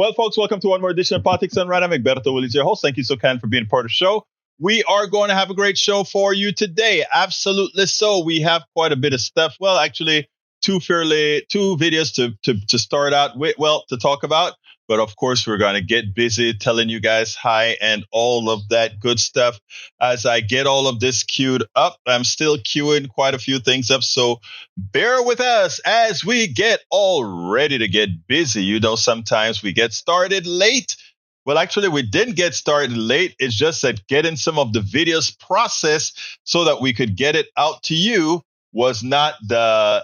Well, folks, welcome to one more edition of Politics Done Right. I'm Egberto, Willies, your host. Thank you so kind for being part of the show. We are going to have a great show for you today. Absolutely so. We have quite a bit of stuff. Well, actually, two videos to start out with, to talk about. But of course, we're going to get busy telling you guys hi and all of that good stuff. As I get all of this queued up, I'm still queuing quite a few things up. So bear with us as we get all ready to get busy. You know, sometimes we get started late. Well, actually, we didn't get started late. It's just that getting some of the videos processed so that we could get it out to you was a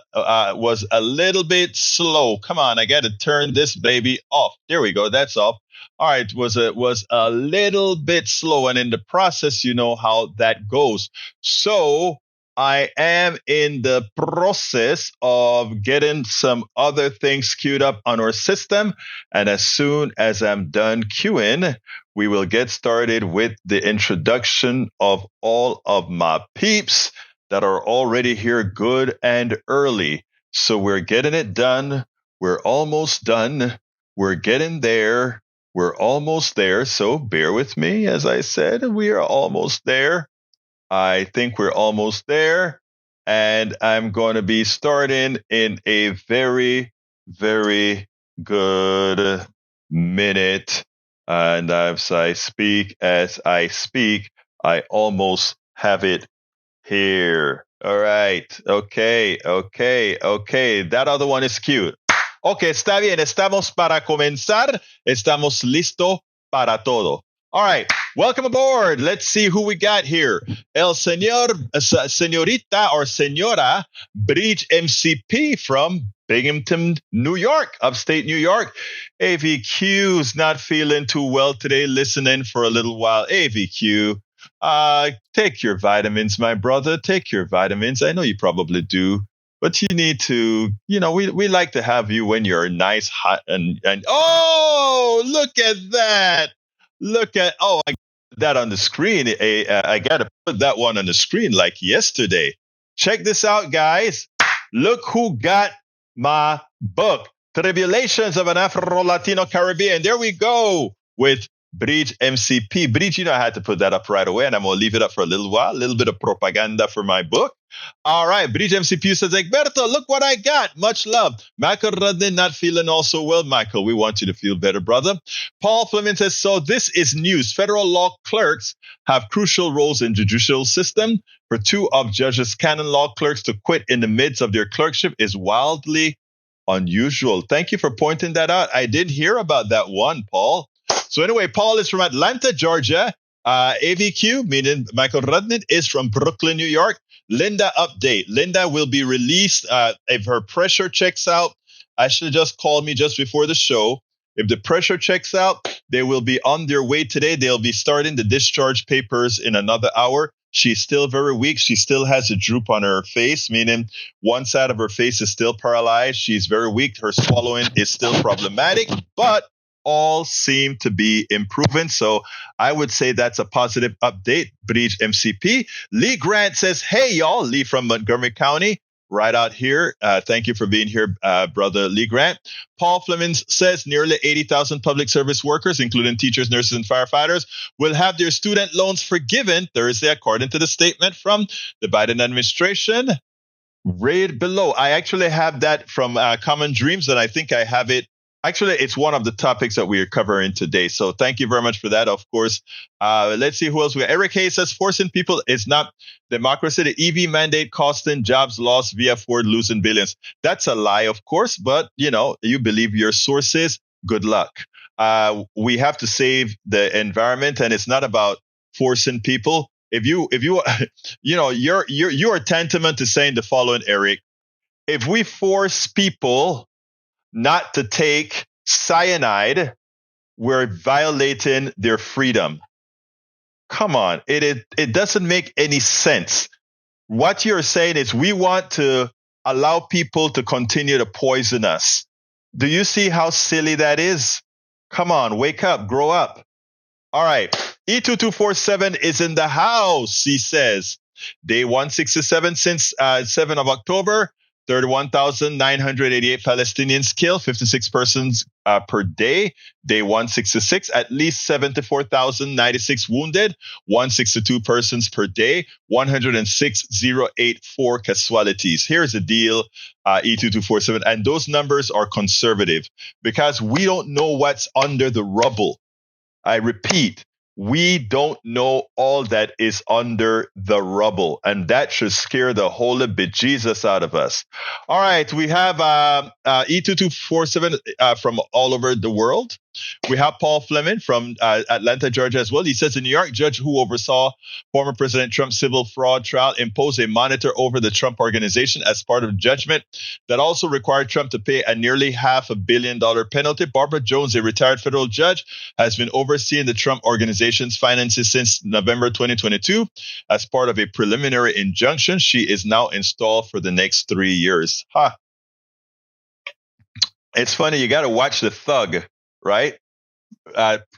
little bit slow. Come on, I got to turn this baby off. There we go. That's off. All right, was a little bit slow, and in the process, you know how that goes. So I am in the process of getting some other things queued up on our system, and as soon as I'm done queuing, we will get started with the introduction of all of my peeps that are already here good and early. So we're getting it done. We're almost done. We're getting there. We're almost there. So bear with me. As I said, we are almost there. I think we're almost there. And I'm going to be starting in a very, very good minute. And as I speak, I almost have it here. All right. Okay. That other one is cute. Okay, está bien. Estamos para comenzar. Estamos listo para todo. All right. Welcome aboard. Let's see who we got here. Señorita or Señora Bridge MCP from Binghamton, New York, upstate New York. AVQ's not feeling too well today. Listening for a little while. AVQ. Take your vitamins, my brother. Take your vitamins. I know you probably do, but you need to, we like to have you when you're nice, hot, and oh, look at that. I got that on the screen. I got to put that one on the screen like yesterday. Check this out, guys. Look who got my book, Tribulations of an Afro-Latino Caribbean. There we go with Bridge MCP. Bridge, I had to put that up right away, and I'm going to leave it up for a little while. A little bit of propaganda for my book. All right. Bridge MCP says, Egberto, look what I got. Much love. Michael Rudnin not feeling all so well. Michael, we want you to feel better, brother. Paul Fleming says, so this is news. Federal law clerks have crucial roles in judicial system. For two of judges' canon law clerks to quit in the midst of their clerkship is wildly unusual. Thank you for pointing that out. I did hear about that one, Paul. So anyway, Paul is from Atlanta, Georgia. AVQ, meaning Michael Rudnick, is from Brooklyn, New York. Linda update. Linda will be released if her pressure checks out. Ashley just called me just before the show. If the pressure checks out, they will be on their way today. They'll be starting the discharge papers in another hour. She's still very weak. She still has a droop on her face, meaning one side of her face is still paralyzed. She's very weak. Her swallowing is still problematic, but all seem to be improving. So I would say that's a positive update. Bridge MCP. Lee Grant says, hey, y'all. Lee from Montgomery County, right out here. Thank you for being here, brother Lee Grant. Paul Flemings says nearly 80,000 public service workers, including teachers, nurses, and firefighters, will have their student loans forgiven Thursday, according to the statement from the Biden administration. Read below. I actually have that from Common Dreams, and I think I have it. Actually, it's one of the topics that we are covering today. So thank you very much for that, of course. Let's see who else we got. Eric Hayes says, forcing people is not democracy. The EV mandate costing jobs lost via Ford losing billions. That's a lie, of course. But, you believe your sources. Good luck. We have to save the environment, and it's not about forcing people. If you are tantamount to saying the following, Eric. If we force people not to take cyanide, we're violating their freedom. Come on. It doesn't make any sense. What you're saying is we want to allow people to continue to poison us. Do you see how silly that is? Come on, wake up, grow up. All right. E2247 is in the house, he says. Day 167 since 7 of October. 31,988 Palestinians killed, 56 persons per day. Day 166, at least 74,096 wounded, 162 persons per day, 106,084 casualties. Here's the deal, E2247, and those numbers are conservative because we don't know what's under the rubble. I repeat, we don't know all that is under the rubble, and that should scare the holy bejesus out of us. All right, we have E2247 from all over the world. We have Paul Fleming from Atlanta, Georgia as well. He says, a New York judge who oversaw former President Trump's civil fraud trial imposed a monitor over the Trump organization as part of judgment that also required Trump to pay a nearly $500 million penalty. Barbara Jones, a retired federal judge, has been overseeing the Trump organization's finances since November 2022 as part of a preliminary injunction. She is now installed for the next 3 years. It's funny, you got to watch the thug, right?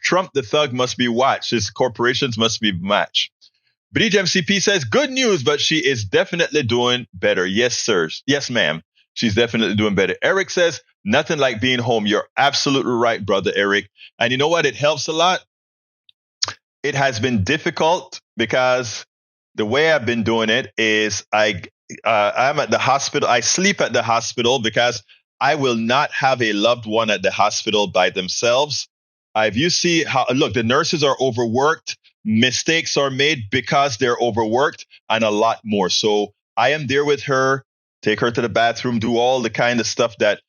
Trump the thug must be watched. His corporations must be matched. Bridge MCP says, good news, but she is definitely doing better. Yes, sir. Yes, ma'am. She's definitely doing better. Eric says, nothing like being home. You're absolutely right, brother Eric. And you know what? It helps a lot. It has been difficult because the way I've been doing it is I'm at the hospital. I sleep at the hospital because I will not have a loved one at the hospital by themselves. If you see how, look, the nurses are overworked, mistakes are made because they're overworked, and a lot more. So I am there with her, take her to the bathroom, do all the kind of stuff that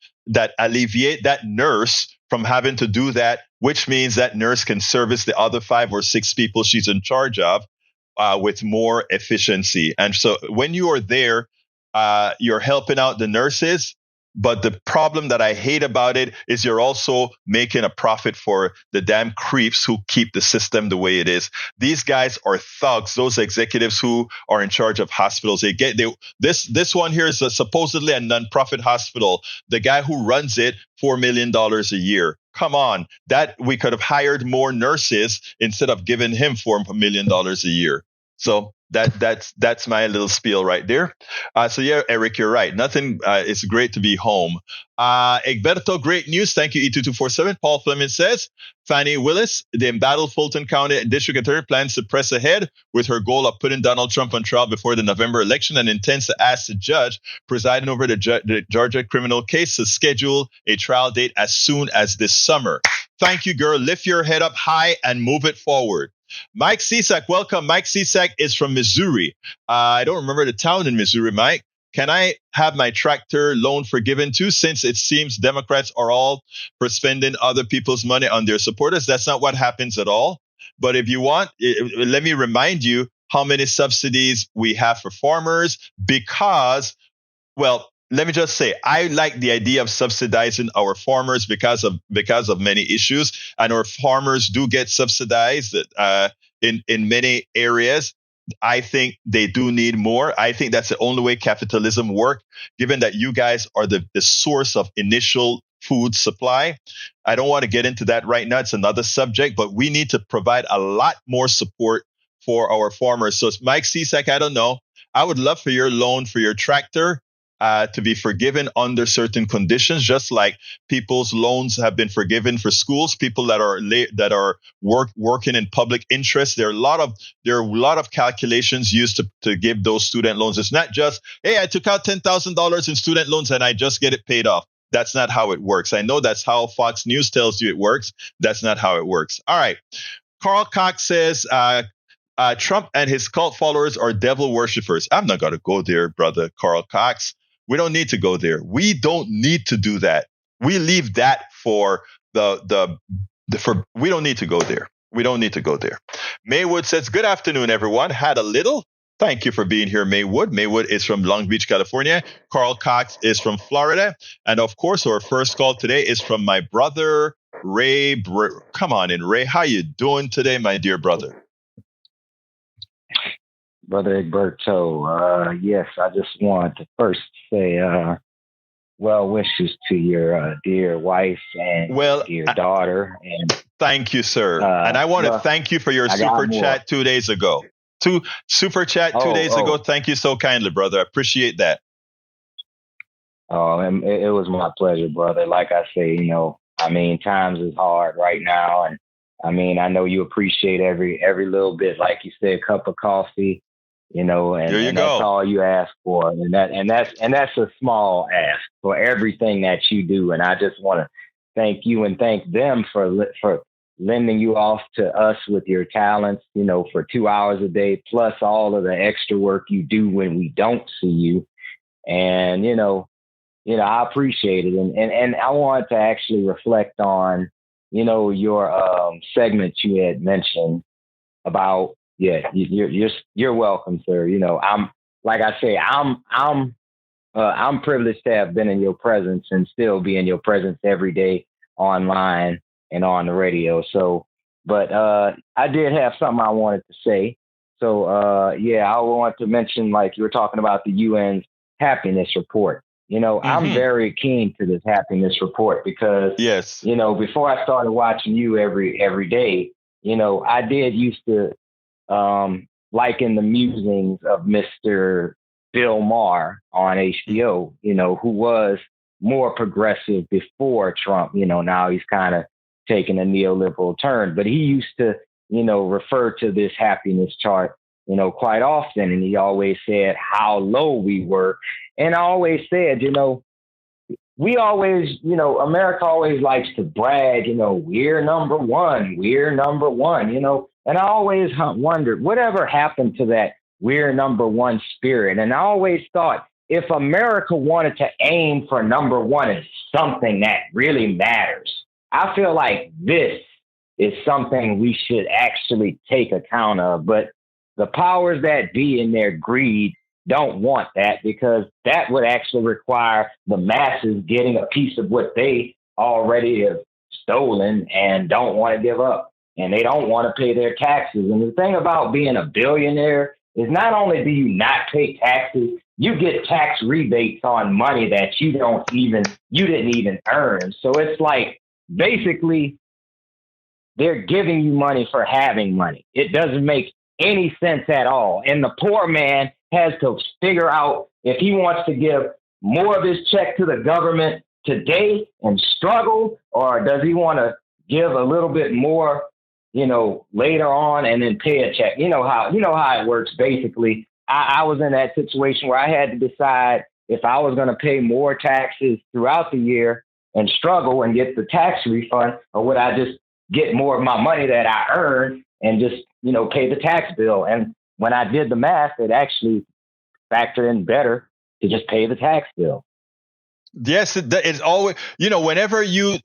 alleviate that nurse from having to do that, which means that nurse can service the other 5 or 6 people she's in charge of with more efficiency. And so when you are there, you're helping out the nurses. But the problem that I hate about it is you're also making a profit for the damn creeps who keep the system the way it is. These guys are thugs. Those executives who are in charge of hospitals, this one here is supposedly a nonprofit hospital. The guy who runs it, $4 million a year. Come on, that we could have hired more nurses instead of giving him $4 million a year. So that's my little spiel right there. So yeah, Eric, you're right. Nothing. It's great to be home. Egberto, great news. Thank you, E2247. Paul Fleming says, Fannie Willis, the embattled Fulton County District Attorney, plans to press ahead with her goal of putting Donald Trump on trial before the November election and intends to ask the judge presiding over the Georgia criminal case to schedule a trial date as soon as this summer. Thank you, girl. Lift your head up high and move it forward. Mike Cisak, welcome. Mike Cisak is from Missouri. I don't remember the town in Missouri, Mike. Can I have my tractor loan forgiven too, since it seems Democrats are all for spending other people's money on their supporters? That's not what happens at all. But if you want, let me remind you how many subsidies we have for farmers because, well, let me just say, I like the idea of subsidizing our farmers because of many issues, and our farmers do get subsidized in many areas. I think they do need more. I think that's the only way capitalism works, given that you guys are the source of initial food supply. I don't want to get into that right now. It's another subject, but we need to provide a lot more support for our farmers. So Mike Cisak, I don't know. I would love for your loan for your tractor to be forgiven under certain conditions, just like people's loans have been forgiven for schools. People that are working in public interest. There are a lot of calculations used to give those student loans. It's not just, hey, I took out $10,000 in student loans and I just get it paid off. That's not how it works. I know that's how Fox News tells you it works. That's not how it works. All right. Carl Cox says, Trump and his cult followers are devil worshippers. I'm not going to go there, brother Carl Cox. We don't need to go there. We don't need to do that. We leave that for we don't need to go there. We don't need to go there. Maywood says, good afternoon, everyone. Had a little. Thank you for being here, Maywood. Maywood is from Long Beach, California. Carl Cox is from Florida. And of course, our first call today is from my brother, Ray. Come on in, Ray. How you doing today, my dear brother? Brother Egberto, yes, I just wanted to first say well wishes to your dear wife and dear daughter. And thank you, sir. And I want to thank you for your super chat 2 days ago. Super chat 2 days ago. Thank you so kindly, brother. I appreciate that. And it was my pleasure, brother. Like I say, I mean, times is hard right now, and I mean, I know you appreciate every little bit. Like you said, a cup of coffee, There you and that's go. all you ask for, and that's a small ask for everything that you do. And I just want to thank you and thank them for lending you off to us with your talents, for 2 hours a day, plus all of the extra work you do when we don't see you. And I appreciate it, and I want to actually reflect on, your segment you had mentioned about. Yeah, you're welcome, sir. I'm like I say, I'm privileged to have been in your presence and still be in your presence every day online and on the radio. So, but I did have something I wanted to say. So, I want to mention, like you were talking about the UN's happiness report. I'm Mm-hmm. very keen to this happiness report because, Yes. before I started watching you every day, I did used to like in the musings of Mr. Bill Maher on HBO, who was more progressive before Trump. Now he's kind of taking a neoliberal turn, but he used to, refer to this happiness chart, quite often. And he always said how low we were. And I always said, we always, America always likes to brag, we're number one, and I always wondered whatever happened to that we're number one spirit. And I always thought if America wanted to aim for number one as something that really matters, I feel like this is something we should actually take account of. But the powers that be in their greed don't want that because that would actually require the masses getting a piece of what they already have stolen and don't want to give up. And they don't want to pay their taxes. And the thing about being a billionaire is not only do you not pay taxes, you get tax rebates on money that you didn't even earn. So it's like basically they're giving you money for having money. It doesn't make any sense at all. And the poor man has to figure out if he wants to give more of his check to the government today and struggle, or does he want to give a little bit more, later on and then pay a check. You know how it works. Basically, I was in that situation where I had to decide if I was going to pay more taxes throughout the year and struggle and get the tax refund, or would I just get more of my money that I earned and just, pay the tax bill. And when I did the math, it actually factored in better to just pay the tax bill. Yes, it's always, whenever you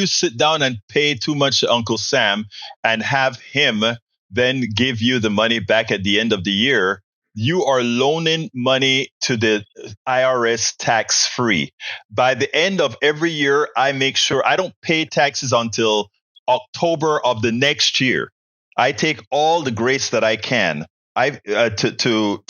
sit down and pay too much to Uncle Sam and have him then give you the money back at the end of the year, you are loaning money to the IRS tax free. By the end of every year, I make sure I don't pay taxes until October of the next year. I take all the grace that I can. To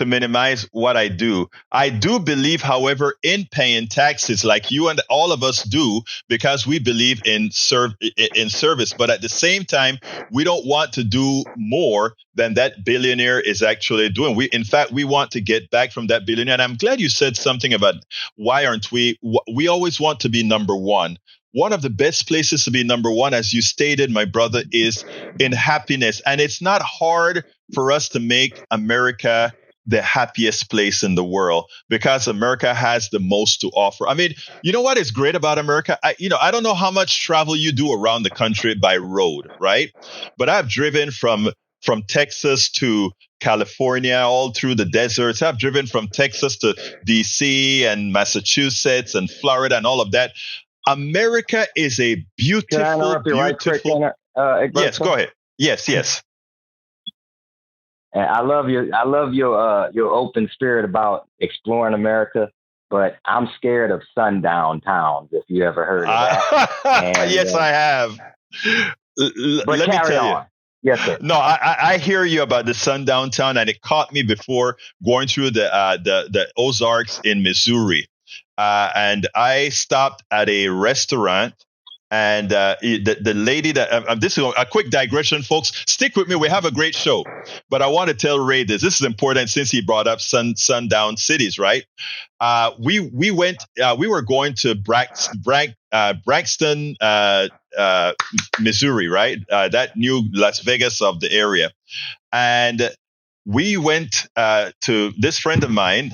minimize what I do. I do believe, however, in paying taxes, like you and all of us do, because we believe in service. But at the same time, we don't want to do more than that billionaire is actually doing. In fact, we want to get back from that billionaire. And I'm glad you said something about why aren't we? We always want to be number one. One of the best places to be number one, as you stated, my brother, is in happiness. And it's not hard for us to make America the happiest place in the world because America has the most to offer. I mean, you know what is great about America? I don't know how much travel you do around the country by road, right? But I've driven from Texas to California, all through the deserts. I've driven from Texas to DC and Massachusetts and Florida and all of that. America is a beautiful, Can I interrupt you right quick, yes, go ahead. Yes. I love your open spirit about exploring America, but I'm scared of sundown towns. If you ever heard of that, yes, I have. But let me carry tell on. you. Yes, sir. No, I hear you about the sundown town, and it caught me before going through the Ozarks in Missouri. And I stopped at a restaurant And the lady that this is a quick digression, folks. Stick with me. We have a great show, but I want to tell Ray this. This is important since he brought up sundown cities, right? We went. We were going to Braxton, Missouri, right? That new Las Vegas of the area, and we went to this friend of mine.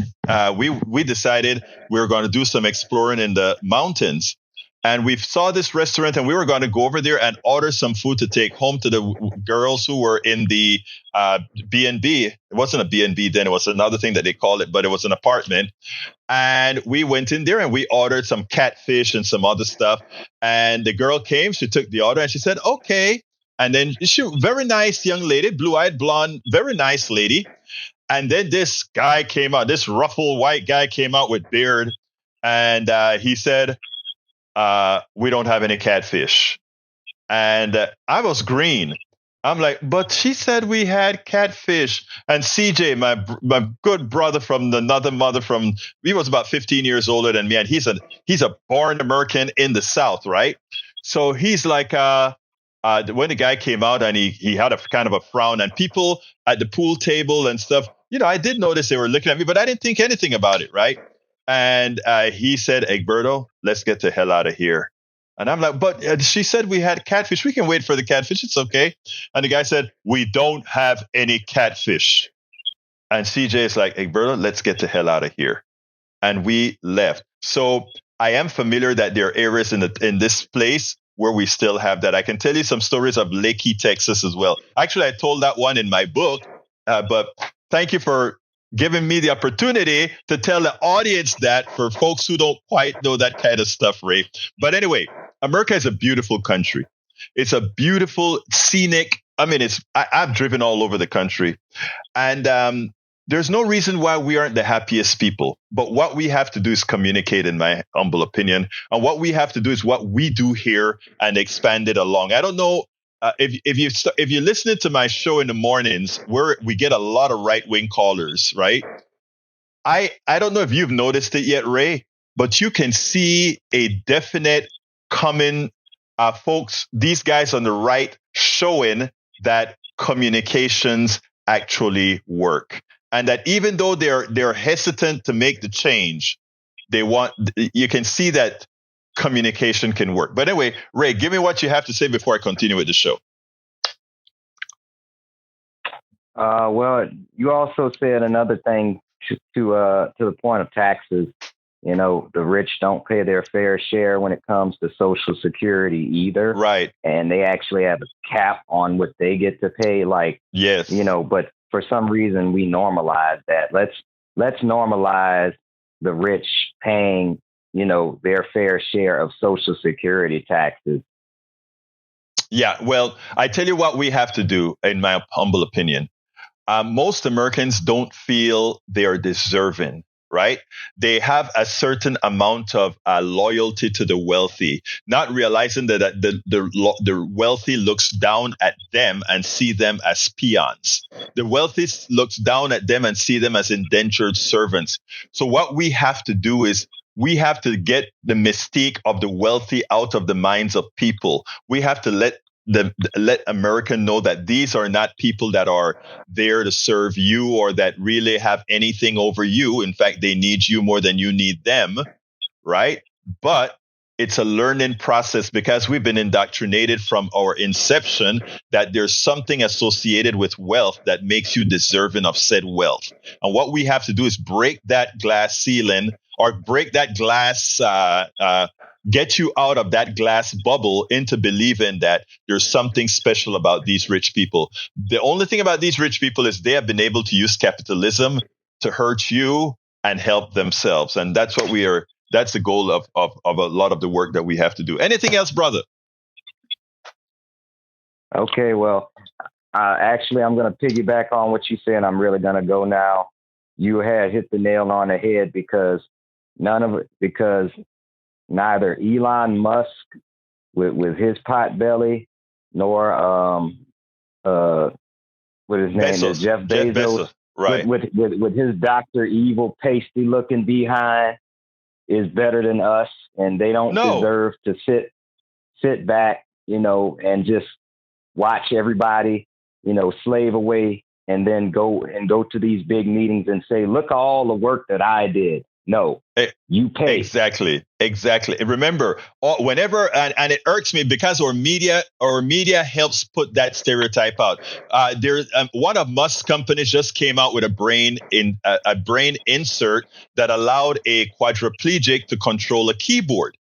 We decided we were going to do some exploring in the mountains. And we saw this restaurant, and we were going to go over there and order some food to take home to the girls who were in the B&B. It wasn't a B&B then. It was another thing that they called it, but it was an apartment. And we went in there and we ordered some catfish and some other stuff. And the girl came, she took the order and she said, okay. And then she, very nice young lady, blue-eyed blonde, very nice lady. And then this guy came out, this ruffled white guy came out with beard. And he said, we don't have any catfish. And I was green. I'm like, but she said we had catfish. And CJ, my good brother from another mother he was about 15 years older than me. And he's a born American in the South, right? So he's like, when the guy came out and he had a kind of a frown, and people at the pool table and stuff, I did notice they were looking at me, but I didn't think anything about it, right? And he said, Egberto, let's get the hell out of here. And I'm like, but she said we had catfish. We can wait for the catfish. It's okay. And the guy said, we don't have any catfish. And CJ is like, Egberto, let's get the hell out of here. And we left. So I am familiar that there are areas in this place where we still have that. I can tell you some stories of Leakey, Texas as well. Actually, I told that one in my book, but thank you for giving me the opportunity to tell the audience that for folks who don't quite know that kind of stuff, Ray. But anyway, America is a beautiful country. It's a beautiful, scenic. I mean, I've driven all over the country, and there's no reason why we aren't the happiest people. But what we have to do is communicate, in my humble opinion. And what we have to do is what we do here and expand it along. I don't know. If you're listening to my show in the mornings, where we get a lot of right-wing callers, right? I don't know if you've noticed it yet, Ray, but you can see a definite coming, folks, these guys on the right showing that communications actually work, and that even though they're hesitant to make the change, you can see that communication can work. But anyway, Ray, give me what you have to say before I continue with the show. Well, you also said another thing to the point of taxes. The rich don't pay their fair share when it comes to Social Security either. Right. And they actually have a cap on what they get to pay. Like, yes. But for some reason we normalize that. Let's normalize the rich paying their fair share of Social Security taxes. Yeah, well, I tell you what we have to do, in my humble opinion. Most Americans don't feel they are deserving, right? They have a certain amount of loyalty to the wealthy, not realizing that the wealthy looks down at them and see them as peons. The wealthy looks down at them and see them as indentured servants. So what we have to do is we have to get the mystique of the wealthy out of the minds of people. We have to let America know that these are not people that are there to serve you or that really have anything over you. In fact, they need you more than you need them, right? But it's a learning process because we've been indoctrinated from our inception that there's something associated with wealth that makes you deserving of said wealth. And what we have to do is break that glass ceiling or break that glass, get you out of that glass bubble into believing that there's something special about these rich people. The only thing about these rich people is they have been able to use capitalism to hurt you and help themselves. And that's what that's the goal of a lot of the work that we have to do. Anything else, brother? Okay, well, actually, I'm going to piggyback on what you said. I'm really going to go now. You had hit the nail on the head because neither Elon Musk with his pot belly nor what his name is, Jeff Bezos, right? With his Dr. Evil pasty looking behind is better than us, and they don't deserve to sit sit back, and just watch everybody, slave away, and then go to these big meetings and say, look at all the work that I did. No, you pay. Exactly. Remember, whenever, and it irks me because our media helps put that stereotype out. One of Musk's companies just came out with a brain insert that allowed a quadriplegic to control a keyboard.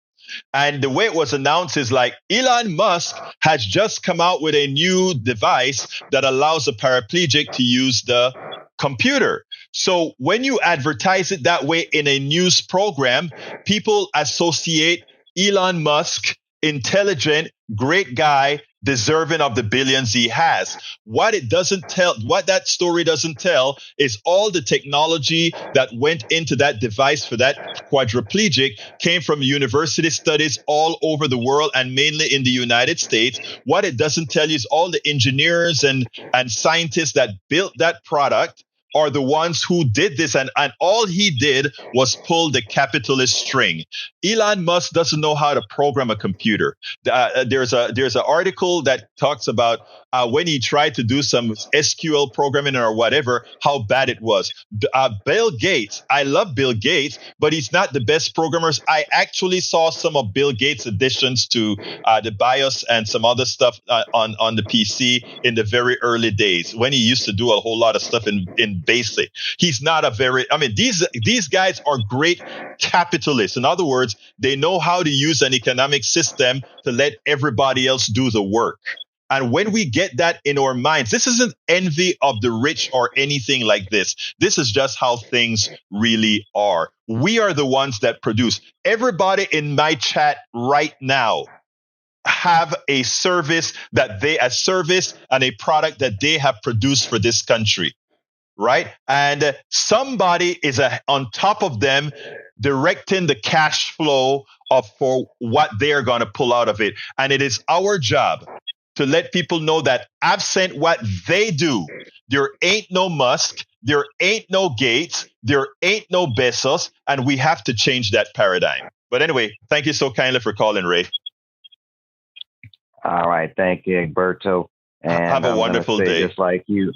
And the way it was announced is like Elon Musk has just come out with a new device that allows a paraplegic to use the computer. So when you advertise it that way in a news program, people associate Elon Musk, intelligent, great guy, deserving of the billions he has. What that story doesn't tell is all the technology that went into that device for that quadriplegic came from university studies all over the world and mainly in the United States. What it doesn't tell you is all the engineers and scientists that built that product are the ones who did this, and all he did was pull the capitalist string. Elon Musk doesn't know how to program a computer. There's an article that talks about when he tried to do some SQL programming or whatever, how bad it was. Bill Gates, I love Bill Gates, but he's not the best programmers. I actually saw some of Bill Gates' additions to the BIOS and some other stuff on the PC in the very early days when he used to do a whole lot of stuff in BASIC. He's not these guys are great capitalists. In other words, they know how to use an economic system to let everybody else do the work. And when we get that in our minds, this isn't envy of the rich or anything like this. This is just how things really are. We are the ones that produce. Everybody in my chat right now have a service and a product that they have produced for this country. Right? And somebody is on top of them directing the cash flow for what they're going to pull out of it. And it is our job to let people know that absent what they do, there ain't no Musk, there ain't no Gates, there ain't no Bezos, and we have to change that paradigm. But anyway, thank you so kindly for calling, Ray. All right. Thank you, Egberto. And have a wonderful day. Just like you,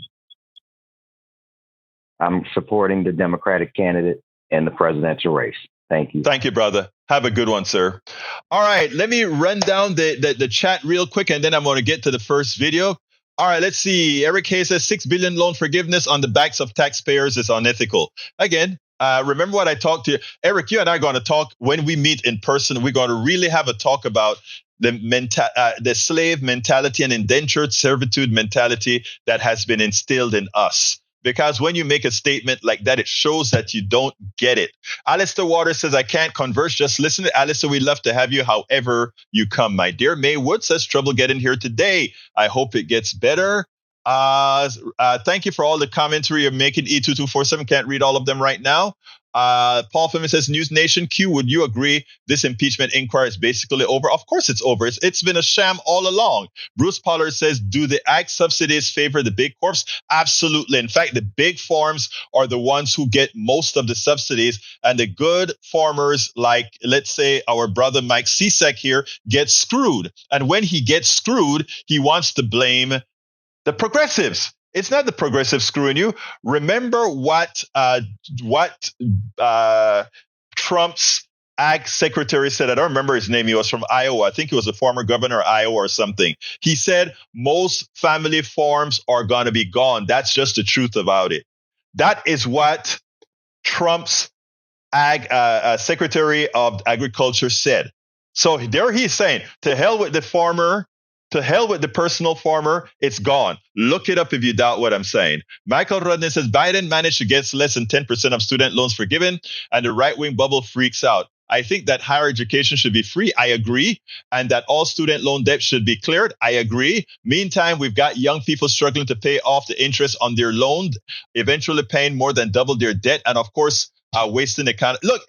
I'm supporting the Democratic candidate in the presidential race. Thank you. Thank you, brother. Have a good one, sir. All right, let me run down the chat real quick, and then I'm going to get to the first video. All right, let's see. Eric Hayes says $6 billion loan forgiveness on the backs of taxpayers is unethical. Again, remember what I talked to you. Eric, you and I are going to talk when we meet in person. We're going to really have a talk about the slave mentality and indentured servitude mentality that has been instilled in us. Because when you make a statement like that, it shows that you don't get it. Alistair Waters says, I can't converse, just listen. Alistair, we'd love to have you however you come. My dear May Wood says, trouble getting here today. I hope it gets better. Thank you for all the commentary you're making. E2247, can't read all of them right now. Paul Fleming says, News Nation Q, would you agree this impeachment inquiry is basically over? Of course it's over. It's been a sham all along. Bruce Pollard says, do the ag subsidies favor the big corps? Absolutely. In fact, the big farms are the ones who get most of the subsidies, and the good farmers, like, let's say, our brother Mike Cesek here, get screwed. And when he gets screwed, he wants to blame the progressives. It's not the progressive screwing you. Remember what Trump's ag secretary said. I don't remember his name. He was from Iowa. I think he was a former governor of Iowa or something. He said most family farms are going to be gone. That's just the truth about it. That is what Trump's secretary of agriculture said. So there he's saying, to hell with the farmer. To hell with the personal farmer, it's gone. Look it up if you doubt what I'm saying. Michael Rudnin says, Biden managed to get less than 10% of student loans forgiven, and the right-wing bubble freaks out. I think that higher education should be free. I agree. And that all student loan debt should be cleared. I agree. Meantime, we've got young people struggling to pay off the interest on their loan, eventually paying more than double their debt. And of course, wasting the economy. Look,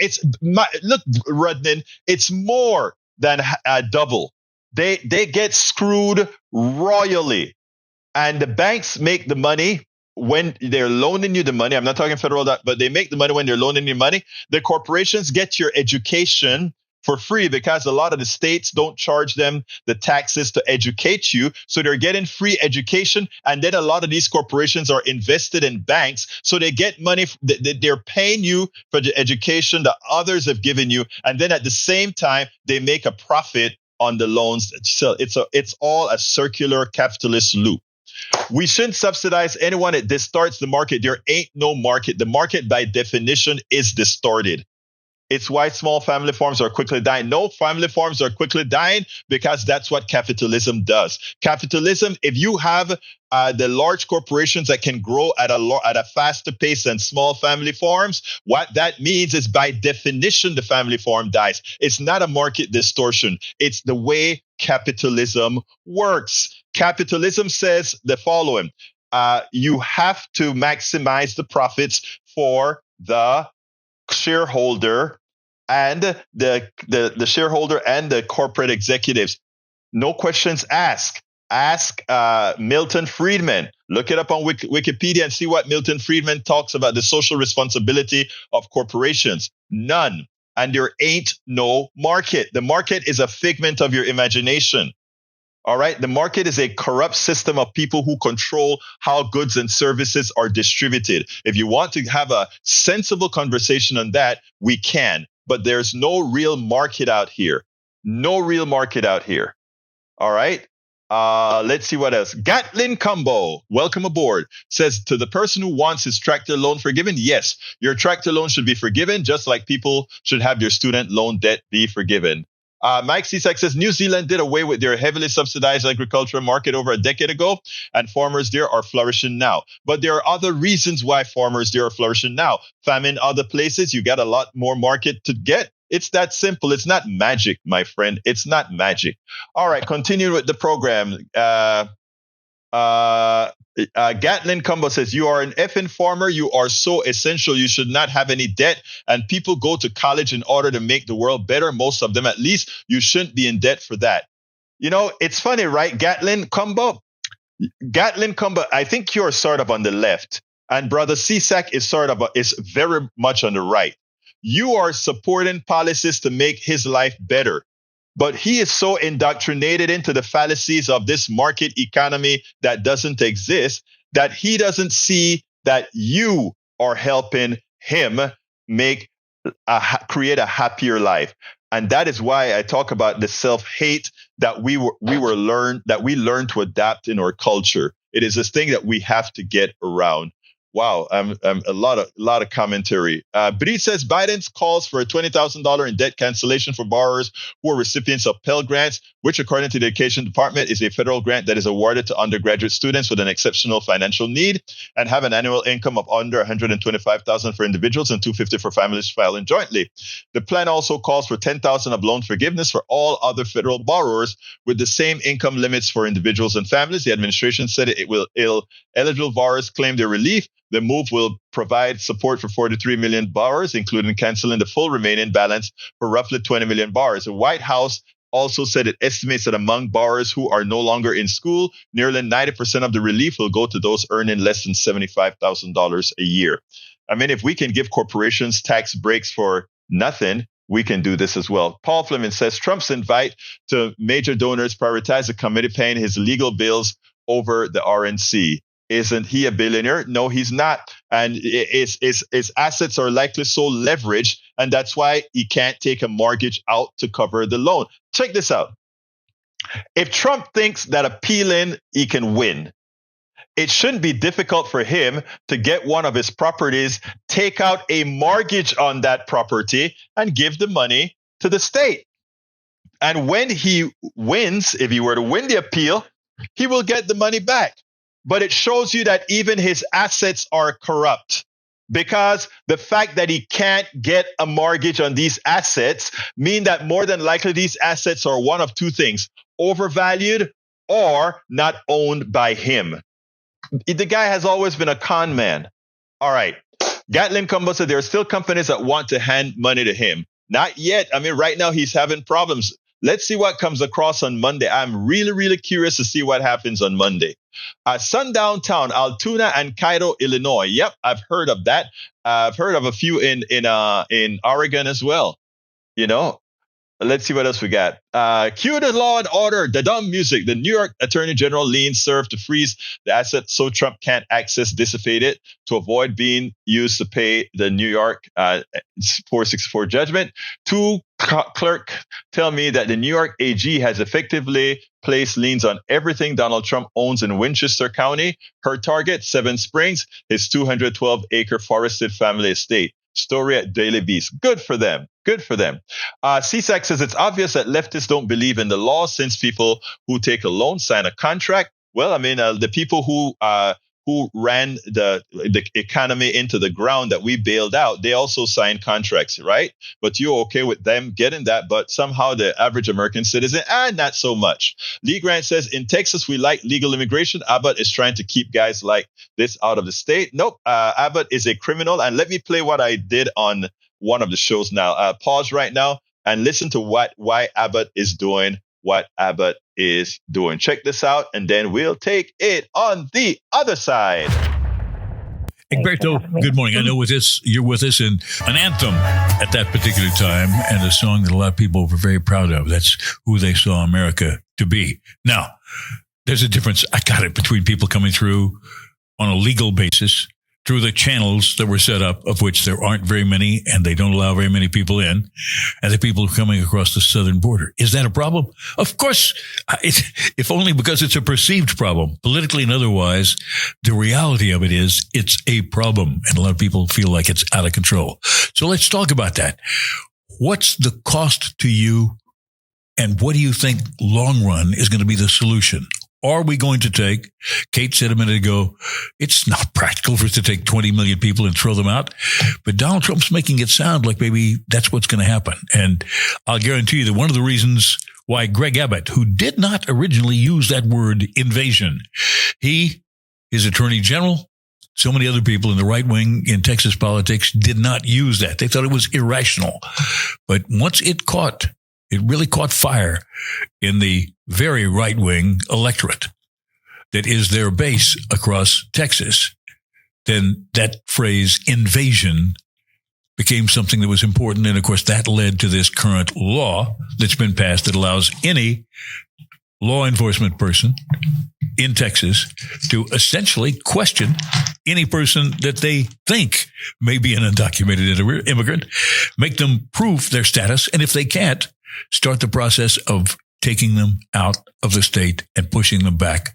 Rudnin, it's more than double. They get screwed royally, and the banks make the money when they're loaning you the money. I'm not talking federal, but they make the money when they're loaning you money. The corporations get your education for free because a lot of the states don't charge them the taxes to educate you. So they're getting free education. And then a lot of these corporations are invested in banks. So they get money. They're paying you for the education that others have given you. And then at the same time, they make a profit on the loans. So it's all a circular capitalist loop. We shouldn't subsidize anyone. It distorts the market. There ain't no market. The market, by definition, is distorted. It's why small family farms are quickly dying. No, family farms are quickly dying because that's what capitalism does. Capitalism, if you have the large corporations that can grow at a faster pace than small family farms, what that means is by definition, the family farm dies. It's not a market distortion. It's the way capitalism works. Capitalism says the following. You have to maximize the profits for the shareholder and the shareholder and the corporate executives. No questions asked. Ask Milton Friedman. Look it up on Wikipedia and see what Milton Friedman talks about the social responsibility of corporations. None. And there ain't no market. The market is a figment of your imagination. All right. The market is a corrupt system of people who control how goods and services are distributed. If you want to have a sensible conversation on that, we can. But there's no real market out here. No real market out here. All right. Let's see what else. Gatlin Combo, welcome aboard, says to the person who wants his tractor loan forgiven, yes, your tractor loan should be forgiven, just like people should have their student loan debt be forgiven. Mike Cisak says New Zealand did away with their heavily subsidized agricultural market over a decade ago, and farmers there are flourishing now. But there are other reasons why farmers there are flourishing now. Famine other places, you get a lot more market to get. It's that simple. It's not magic, my friend. It's not magic. All right, continue with the program. Gatlin Combo says, you are an effing farmer. You are so essential. You should not have any debt. And people go to college in order to make the world better. Most of them, at least. You shouldn't be in debt for that. You know, it's funny, right? Gatlin Combo, I think you're sort of on the left. And Brother Cisak is very much on the right. You are supporting policies to make his life better. But he is so indoctrinated into the fallacies of this market economy that doesn't exist that he doesn't see that you are helping him create a happier life. And that is why I talk about the self-hate that we learned to adapt in our culture. It is this thing that we have to get around. Wow, a lot of commentary. Bri says Biden's calls for a $20,000 in debt cancellation for borrowers who are recipients of Pell Grants, which according to the Education Department is a federal grant that is awarded to undergraduate students with an exceptional financial need and have an annual income of under $125,000 for individuals and $250 for families filing jointly. The plan also calls for $10,000 of loan forgiveness for all other federal borrowers with the same income limits for individuals and families. The administration said it will eligible borrowers claim their relief. The move will provide support for 43 million borrowers, including canceling the full remaining balance for roughly 20 million borrowers. The White House also said it estimates that among borrowers who are no longer in school, nearly 90% of the relief will go to those earning less than $75,000 a year. I mean, if we can give corporations tax breaks for nothing, we can do this as well. Paul Fleming says Trump's invite to major donors prioritize the committee paying his legal bills over the RNC. Isn't he a billionaire? No, he's not. And his assets are likely so leveraged, and that's why he can't take a mortgage out to cover the loan. Check this out. If Trump thinks that appealing, he can win, it shouldn't be difficult for him to get one of his properties, take out a mortgage on that property, and give the money to the state. And when he wins, if he were to win the appeal, he will get the money back. But it shows you that even his assets are corrupt, because the fact that he can't get a mortgage on these assets mean that more than likely these assets are one of two things: overvalued or not owned by him. The guy has always been a con man. All right. Gatlin Combo said there are still companies that want to hand money to him. Not yet. I mean, right now he's having problems. Let's see what comes across on Monday. I'm really, really curious to see what happens on Monday. Sundown Town, Altoona and Cairo, Illinois. Yep, I've heard of that. I've heard of a few in Oregon as well. You know, Let's see what else we got. Cue the law and order, the dumb music. The New York Attorney General leans served to freeze the asset so Trump can't access dissipate it to avoid being used to pay the New York 464 judgment. Two clerk tell me that the New York AG has effectively placed liens on everything Donald Trump owns in Winchester County. Her target, Seven Springs, his 212-acre forested family estate. Story at Daily Beast. Good for them. Good for them. CSAC says it's obvious that leftists don't believe in the law since people who take a loan sign a contract. Well, I mean, the people who ran the economy into the ground that we bailed out, they also signed contracts, right? But you're okay with them getting that, but somehow the average American citizen, not so much. Lee Grant says, in Texas, we like legal immigration. Abbott is trying to keep guys like this out of the state. Nope, Abbott is a criminal. And let me play what I did on one of the shows now. Pause right now and listen to why Abbott is doing what Abbott is doing. Check this out, and then we'll take it on the other side. Egberto, good morning. I know with this, you're with us in an anthem at that particular time and a song that a lot of people were very proud of. That's who they saw America to be. Now, there's a difference, I got it, between people coming through on a legal basis through the channels that were set up, of which there aren't very many, and they don't allow very many people in, and the people coming across the southern border. Is that a problem? Of course, if only because it's a perceived problem, politically and otherwise. The reality of it is it's a problem, and a lot of people feel like it's out of control. So let's talk about that. What's the cost to you, and what do you think long run is going to be the solution? Are we going to take, Kate said a minute ago, it's not practical for us to take 20 million people and throw them out. But Donald Trump's making it sound like maybe that's what's going to happen. And I'll guarantee you that one of the reasons why Greg Abbott, who did not originally use that word invasion, his attorney general, so many other people in the right wing in Texas politics did not use that. They thought it was irrational. But once it really caught fire in the very right-wing electorate that is their base across Texas, then that phrase invasion became something that was important. And, of course, that led to this current law that's been passed that allows any law enforcement person in Texas to essentially question any person that they think may be an undocumented immigrant, make them prove their status, and if they can't, start the process of taking them out of the state and pushing them back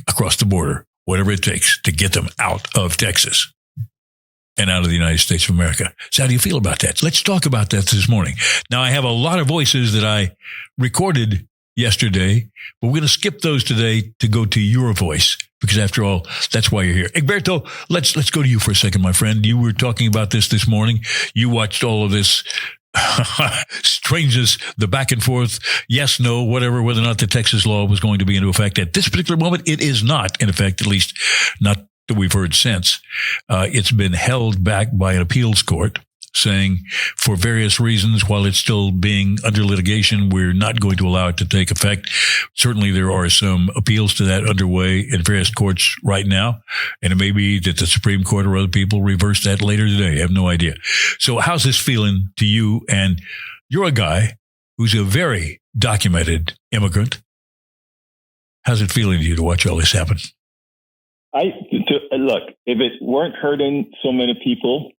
across the border, whatever it takes to get them out of Texas and out of the United States of America. So how do you feel about that? Let's talk about that this morning. Now, I have a lot of voices that I recorded yesterday, but we're going to skip those today to go to your voice, because after all, that's why you're here. Egberto, let's go to you for a second, my friend. You were talking about this morning. You watched all of this strangeness, the back and forth, yes, no, whatever, whether or not the Texas law was going to be into effect. At this particular moment, it is not in effect, at least not that we've heard since. It's been held back by an appeals court saying for various reasons, while it's still being under litigation, we're not going to allow it to take effect. Certainly there are some appeals to that underway in various courts right now, and it may be that the Supreme Court or other people reverse that later today. I have no idea. So how's this feeling to you? And you're a guy who's a very documented immigrant. How's it feeling to you to watch all this happen? Look, if it weren't hurting so many people,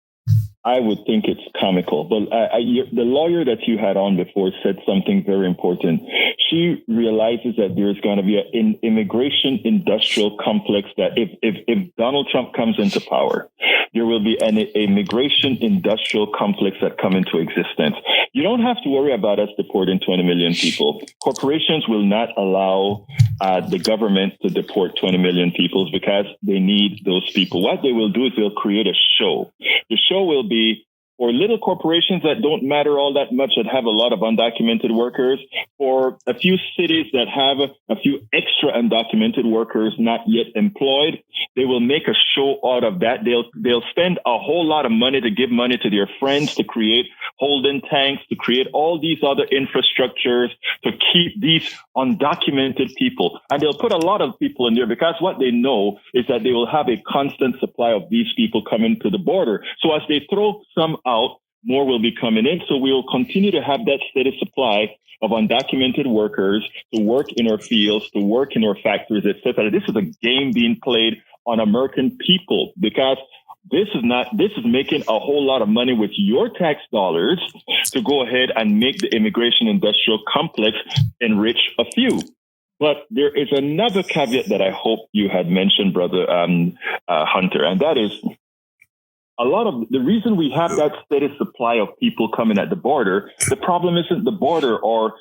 I would think it's comical. But the lawyer that you had on before said something very important. She realizes that there's going to be an immigration industrial complex that if Donald Trump comes into power, there will be an immigration industrial complex that come into existence. You don't have to worry about us deporting 20 million people. Corporations will not allow the government to deport 20 million people because they need those people. What they will do is they'll create a show. The show will be for little corporations that don't matter all that much, that have a lot of undocumented workers, or a few cities that have a few extra undocumented workers not yet employed. They will make a show out of that. They'll spend a whole lot of money to give money to their friends to create holding tanks, to create all these other infrastructures to keep these undocumented people. And they'll put a lot of people in there because what they know is that they will have a constant supply of these people coming to the border. So as they throw some out, more will be coming in. So we will continue to have that steady supply of undocumented workers to work in our fields, to work in our factories, etc. This is a game being played on American people because this is making a whole lot of money with your tax dollars to go ahead and make the immigration industrial complex enrich a few. But there is another caveat that I hope you had mentioned, Brother Hunter, and that is a lot of the reason we have that steady supply of people coming at the border. The problem isn't the border or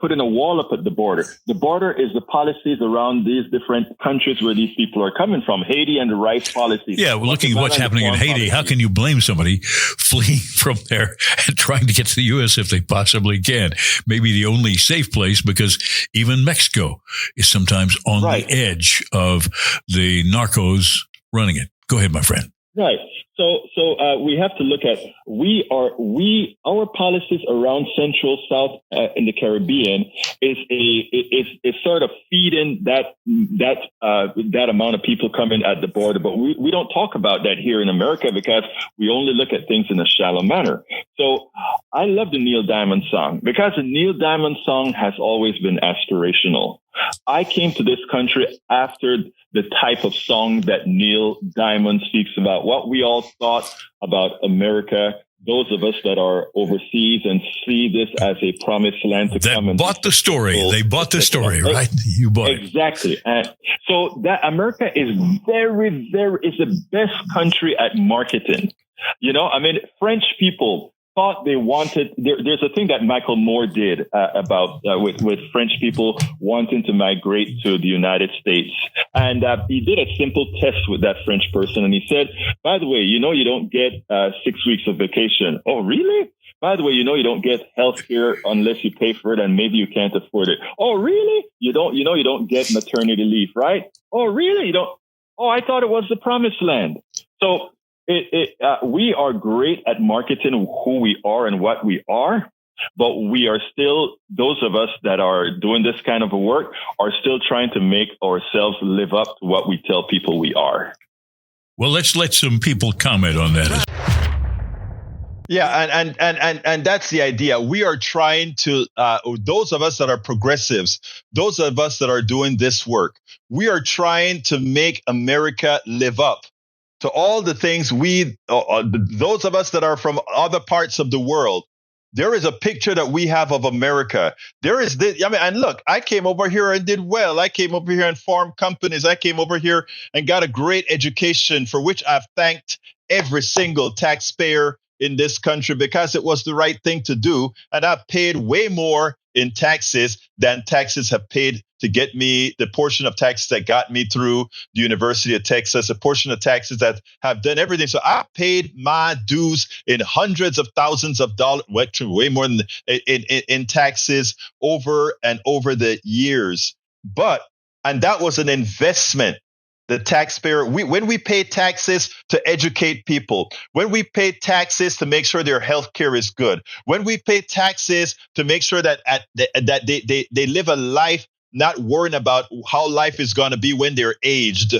putting a wall up at the border. The border is the policies around these different countries where these people are coming from. Haiti and the rice policies. Yeah, well, looking at what's happening in Haiti, how can you blame somebody fleeing from there and trying to get to the U.S. if they possibly can? Maybe the only safe place, because even Mexico is sometimes on the edge of the narcos running it. Go ahead, my friend. Right. So we have to look at our policies around Central South in the Caribbean is sort of feeding that amount of people coming at the border, but we don't talk about that here in America because we only look at things in a shallow manner. So I love the Neil Diamond song because the Neil Diamond song has always been aspirational. I came to this country after the type of song that Neil Diamond speaks about, what we all thought about America, those of us that are overseas and see this as a promised land to come. And bought the story. They bought the story, right? You bought it. Exactly. And so that America is very, very, is the best country at marketing. You know, I mean, French people thought they wanted, there's a thing that Michael Moore did about with French people wanting to migrate to the United States. And he did a simple test with that French person. And he said, by the way, you know, you don't get 6 weeks of vacation. Oh, really? By the way, you know, you don't get health care unless you pay for it and maybe you can't afford it. Oh, really? You don't get maternity leave, right? Oh, really? You don't? Oh, I thought it was the promised land. So we are great at marketing who we are and what we are, but we are still, those of us that are doing this kind of a work are still trying to make ourselves live up to what we tell people we are. Well, let's let some people comment on that. Yeah, and that's the idea. We are trying to, those of us that are progressives, those of us that are doing this work, we are trying to make America live up to all the things those of us that are from other parts of the world. There is a picture that we have of America. There is this, I mean, and look, I came over here and did well. I came over here and formed companies. I came over here and got a great education for which I've thanked every single taxpayer in this country because it was the right thing to do. And I've paid way more in taxes than taxes have paid to get me the portion of taxes that got me through the University of Texas, a portion of taxes that have done everything. So I paid my dues in hundreds of thousands of dollars, way more than in taxes over and over the years. And that was an investment. The taxpayer, when we pay taxes to educate people, when we pay taxes to make sure their health care is good, when we pay taxes to make sure that they live a life not worrying about how life is going to be when they're aged,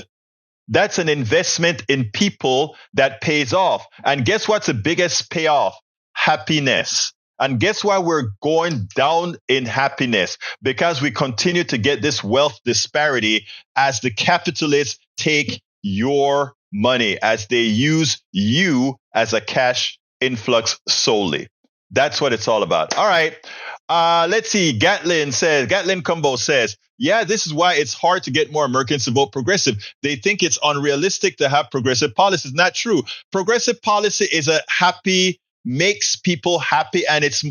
that's an investment in people that pays off. And guess what's the biggest payoff? Happiness. And guess why we're going down in happiness? Because we continue to get this wealth disparity as the capitalists take your money, as they use you as a cash influx solely. That's what it's all about. All right. Let's see. Gatlin Combo says, yeah, this is why it's hard to get more Americans to vote progressive. They think it's unrealistic to have progressive policies. Not true. Progressive policy is makes people happy, and it's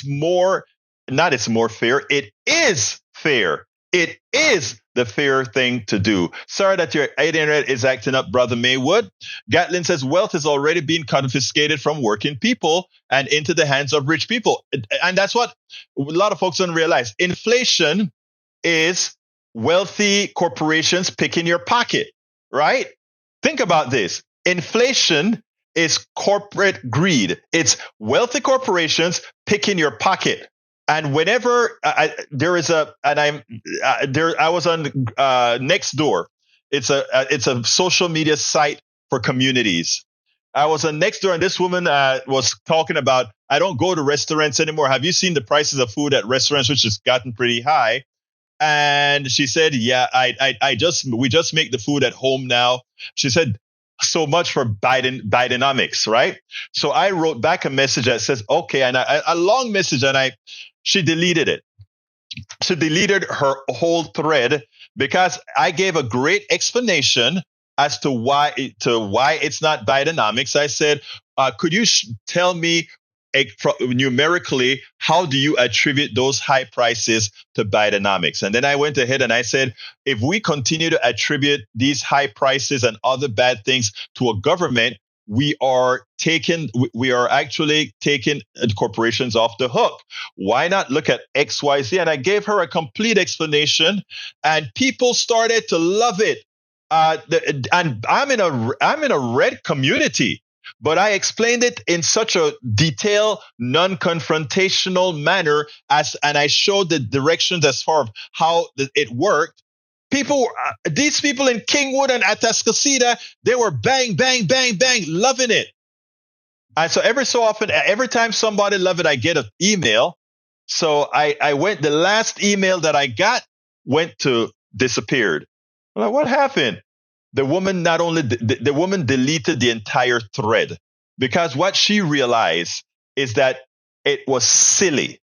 more fair. It is fair. It is the fair thing to do. Sorry that your internet is acting up, Brother Maywood. Gatlin says wealth is already being confiscated from working people and into the hands of rich people. And that's what a lot of folks don't realize. Inflation is wealthy corporations picking your pocket, right? Think about this. Inflation is corporate greed. It's wealthy corporations picking your pocket. And whenever I was on Nextdoor. It's a social media site for communities. I was next door, and this woman was talking about, I don't go to restaurants anymore. Have you seen the prices of food at restaurants, which has gotten pretty high? And she said, yeah, we just make the food at home now. She said, so much for Bidenomics, right? So I wrote back a message that says, okay, and a long message, and she deleted it. She deleted her whole thread because I gave a great explanation as to why it's not Bidenomics. I said, could you tell me numerically, how do you attribute those high prices to Bidenomics? And then I went ahead and I said, if we continue to attribute these high prices and other bad things to a government, we are actually taking corporations off the hook. Why not look at XYZ? And I gave her a complete explanation, and people started to love it. And I'm in a red community, but I explained it in such a detailed, non-confrontational manner, and I showed the directions as far as how it worked. These people in Kingwood and Atascocita, they were bang, bang, bang, bang, loving it. And so every so often, every time somebody loved it, I get an email. So the last email that I got disappeared. I'm like, what happened? The woman the woman deleted the entire thread, because what she realized is that it was silly.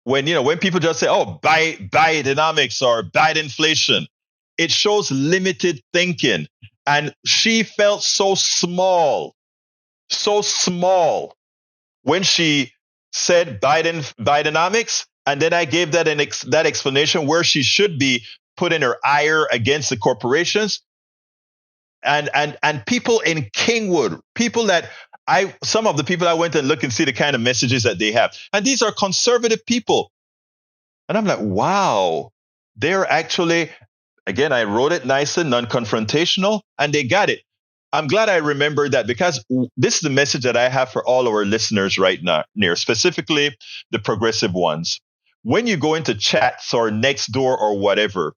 When people just say, oh, Bidenomics or Biden-inflation, it shows limited thinking. And she felt so small when she said Bidenomics. And then I gave that that explanation where she should be putting her ire against the corporations. And people in Kingwood, some of the people I went and look and see the kind of messages that they have. And these are conservative people. And I'm like, wow, they're actually, again, I wrote it nice and non-confrontational, and they got it. I'm glad I remembered that, because this is the message that I have for all our listeners right now, specifically the progressive ones. When you go into chats or Nextdoor or whatever,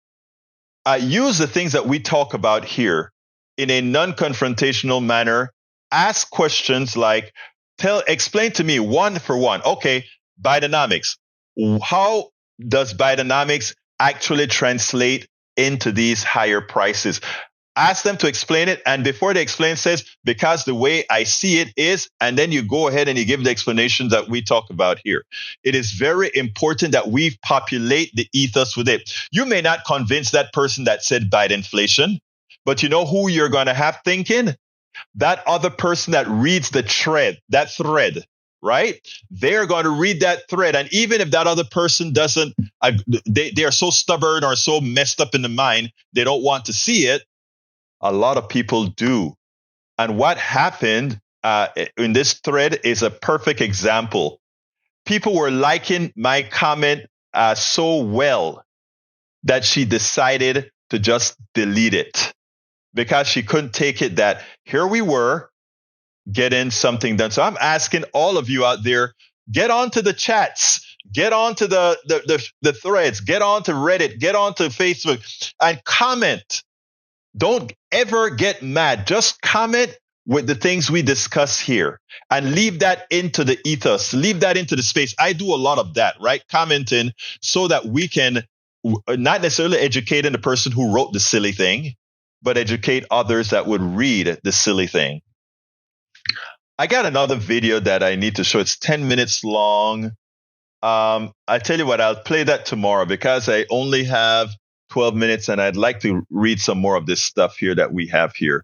use the things that we talk about here in a non-confrontational manner. Ask questions like, explain to me one for one. Okay, Bidenomics. How does Bidenomics actually translate into these higher prices? Ask them to explain it. And before they explain, says, because the way I see it is, and then you go ahead and you give the explanations that we talk about here. It is very important that we populate the ethos with it. You may not convince that person that said Bidenflation, but you know who you're going to have thinking? That other person that reads that thread, right? They're going to read that thread. And even if that other person doesn't, they are so stubborn or so messed up in the mind, they don't want to see it. A lot of people do. And what happened in this thread is a perfect example. People were liking my comment so well that she decided to just delete it, because she couldn't take it that here we were getting something done. So I'm asking all of you out there, get onto the chats, get onto the threads, get onto Reddit, get onto Facebook, and comment. Don't ever get mad. Just comment with the things we discuss here, and leave that into the ethos, leave that into the space. I do a lot of that, right? Commenting, so that we can not necessarily educating the person who wrote the silly thing, but educate others that would read the silly thing. I got another video that I need to show. It's 10 minutes long. I tell you what, I'll play that tomorrow, because I only have 12 minutes, and I'd like to read some more of this stuff here that we have here.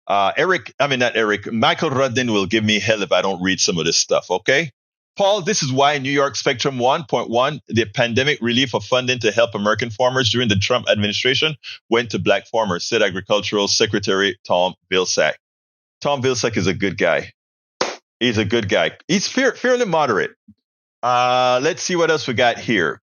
Michael Rudden will give me hell if I don't read some of this stuff, okay? Paul, this is why New York Spectrum 1.1, the pandemic relief of funding to help American farmers during the Trump administration, went to black farmers, said Agricultural Secretary Tom Vilsack. Tom Vilsack is a good guy. He's a good guy. He's fairly moderate. Let's see what else we got here.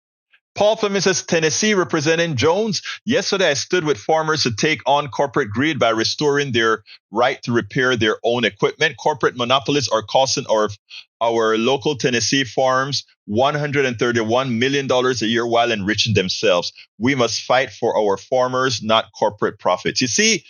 Paul Fleming says, Tennessee representing Jones. Yesterday, I stood with farmers to take on corporate greed by restoring their right to repair their own equipment. Corporate monopolists are costing our local Tennessee farms $131 million a year while enriching themselves. We must fight for our farmers, not corporate profits. You see,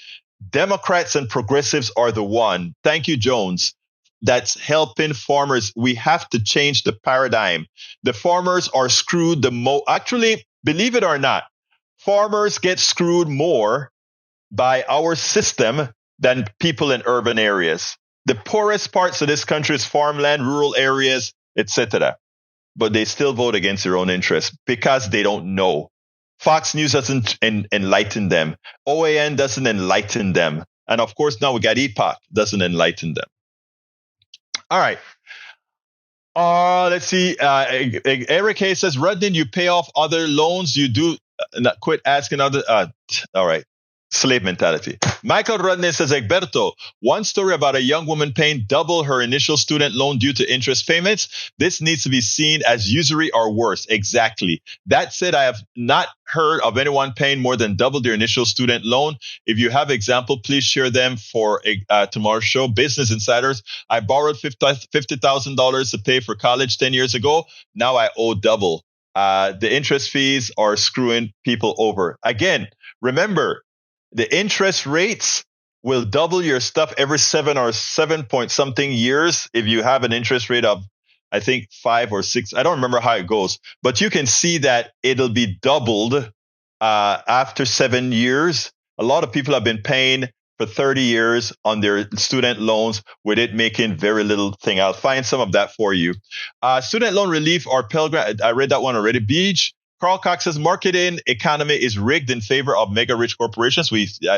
Democrats and progressives are the one. Thank you, Jones. That's helping farmers. We have to change the paradigm. The farmers are screwed the most. Actually, believe it or not, farmers get screwed more by our system than people in urban areas. The poorest parts of this country is farmland, rural areas, etc. But they still vote against their own interests because they don't know. Fox News doesn't enlighten them. OAN doesn't enlighten them. And of course, now we got Epoch, doesn't enlighten them. All right. Let's see. Eric Hayes says, Rudnin, you pay off other loans. You do not quit asking other. All right. Slave mentality. Michael Rudnin says, Egberto, one story about a young woman paying double her initial student loan due to interest payments. This needs to be seen as usury or worse. Exactly. That said, I have not heard of anyone paying more than double their initial student loan. If you have example, please share them for tomorrow's show. Business Insiders. I borrowed $50,000 to pay for college 10 years ago. Now I owe double. The interest fees are screwing people over. Again, remember, the interest rates will double your stuff every 7 point something years if you have an interest rate of, I think, 5 or 6. I don't remember how it goes, but you can see that it'll be doubled after 7 years. A lot of people have been paying for 30 years on their student loans with it making very little thing. I'll find some of that for you. Student loan relief or Pell Grant. I read that one already. Beach. Carl Cox says marketing economy is rigged in favor of mega rich corporations.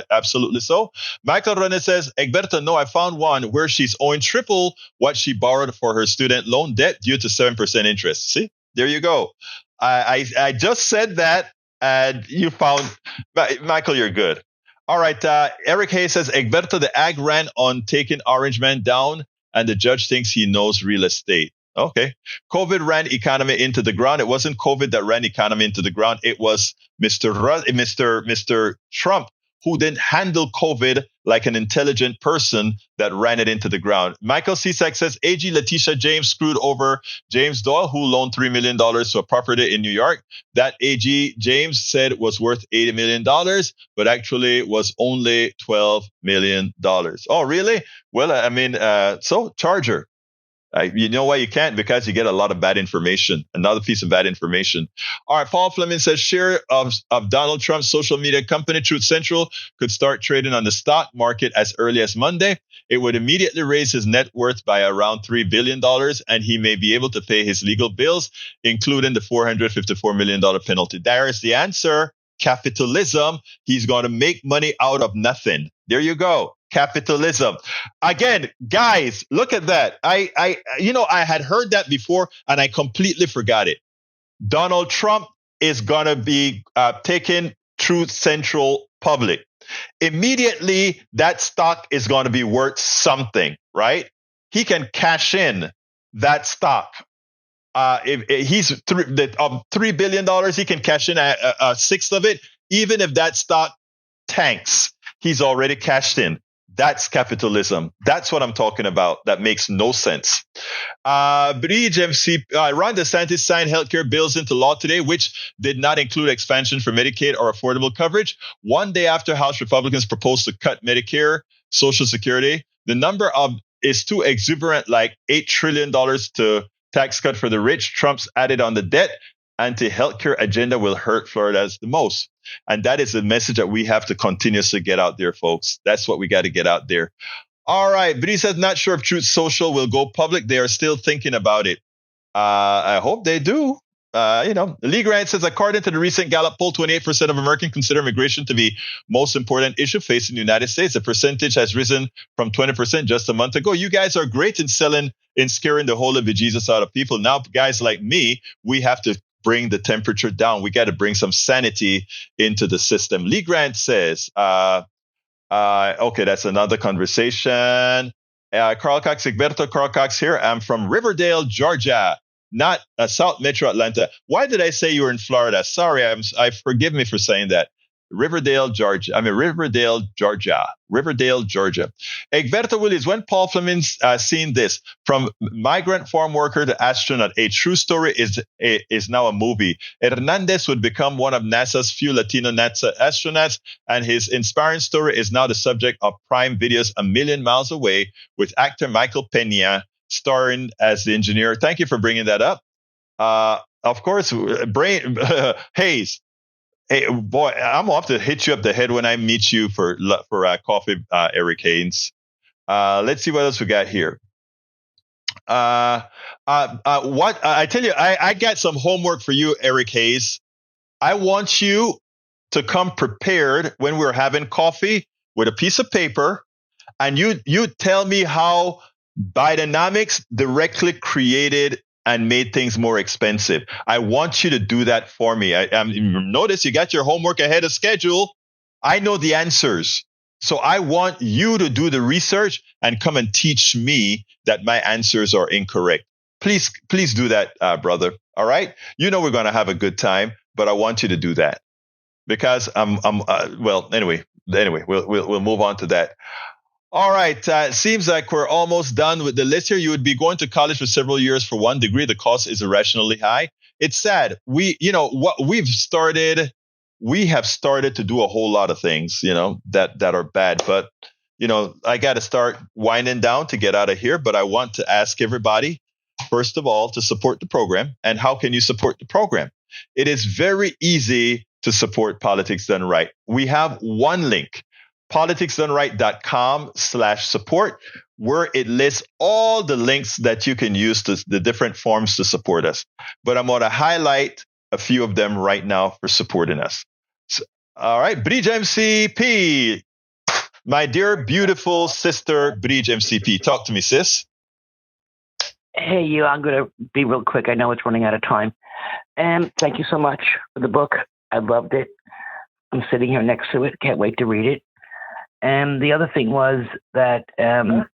Absolutely so. Michael Rene says, Egberto, no, I found one where she's owing triple what she borrowed for her student loan debt due to 7% interest. See, there you go. I just said that and you found, Michael, you're good. All right. Eric Hayes says, Egberto, the ag ran on taking Orange Man down and the judge thinks he knows real estate. Okay. COVID ran economy into the ground. It wasn't COVID that ran economy into the ground. It was Mr. Trump who didn't handle COVID like an intelligent person that ran it into the ground. Michael Cisak says AG Letitia James screwed over James Doyle, who loaned $3 million to a property in New York. That AG James said was worth $80 million, but actually was only $12 million. Oh, really? Well, I mean, so charge her. You know why you can't? Because you get a lot of bad information. Another piece of bad information. All right. Paul Fleming says share of Donald Trump's social media company, Truth Central, could start trading on the stock market as early as Monday. It would immediately raise his net worth by around $3 billion, and he may be able to pay his legal bills, including the $454 million penalty. There is the answer. Capitalism. He's going to make money out of nothing. There you go. Capitalism. Again, guys, look at that. I had heard that before and I completely forgot it. Donald Trump is going to be taking Truth Central public. Immediately, that stock is going to be worth something, right? He can cash in that stock. If he's $3 billion, he can cash in a sixth of it. Even if that stock tanks, he's already cashed in. That's capitalism. That's what I'm talking about. That makes no sense. Bridge MC, Ron DeSantis signed healthcare bills into law today, which did not include expansion for Medicaid or affordable coverage. One day after House Republicans proposed to cut Medicare, Social Security, the number is too exuberant, like $8 trillion to tax cut for the rich. Trump's added on the debt. Anti-healthcare agenda will hurt Florida's the most. And that is the message that we have to continuously get out there, folks. That's what we got to get out there. All right. Bree says, not sure if Truth Social will go public. They are still thinking about it. I hope they do. Lee Grant says, according to the recent Gallup poll, 28% of Americans consider immigration to be most important issue facing the United States. The percentage has risen from 20% just a month ago. You guys are great in scaring the whole of bejesus out of people. Now, guys like me, we have to bring the temperature down. We got to bring some sanity into the system. Lee Grant says, okay, that's another conversation. Carl Cox, Egberto, Carl Cox here. I'm from Riverdale, Georgia, not South Metro Atlanta. Why did I say you were in Florida? Sorry, forgive me for saying that. Riverdale, Georgia. Egberto Willies, when Paul Fleming's seen this, from migrant farm worker to astronaut, a true story is now a movie. Hernandez would become one of NASA's few Latino NASA astronauts, and his inspiring story is now the subject of Prime Video's A Million Miles Away, with actor Michael Peña starring as the engineer. Thank you for bringing that up. Of course, Hayes. Hey, boy, I'm going to have to hit you up the head when I meet you for coffee, Eric Haynes. Let's see what else we got here. What I tell you, I got some homework for you, Eric Hayes. I want you to come prepared when we're having coffee with a piece of paper, and you tell me how Bidenomics directly created and made things more expensive. I want you to do that for me. Notice you got your homework ahead of schedule. I know the answers. So I want you to do the research and come and teach me that my answers are incorrect. Please do that, brother. All right. You know we're going to have a good time, but I want you to do that because anyway, we'll move on to that. All right. Seems like we're almost done with the list here. You would be going to college for several years for one degree. The cost is irrationally high. It's sad. We have started to do a whole lot of things, that are bad. But, I got to start winding down to get out of here. But I want to ask everybody, first of all, to support the program. And how can you support the program? It is very easy to support Politics Done Right. We have one link. politicsdoneright.com/support, where it lists all the links that you can use to the different forms to support us. But I'm going to highlight a few of them right now for supporting us. So, all right, Bridge MCP, my dear, beautiful sister, Bridge MCP. Talk to me, sis. Hey, you. I'm going to be real quick. I know it's running out of time. And thank you so much for the book. I loved it. I'm sitting here next to it. Can't wait to read it. And the other thing was that as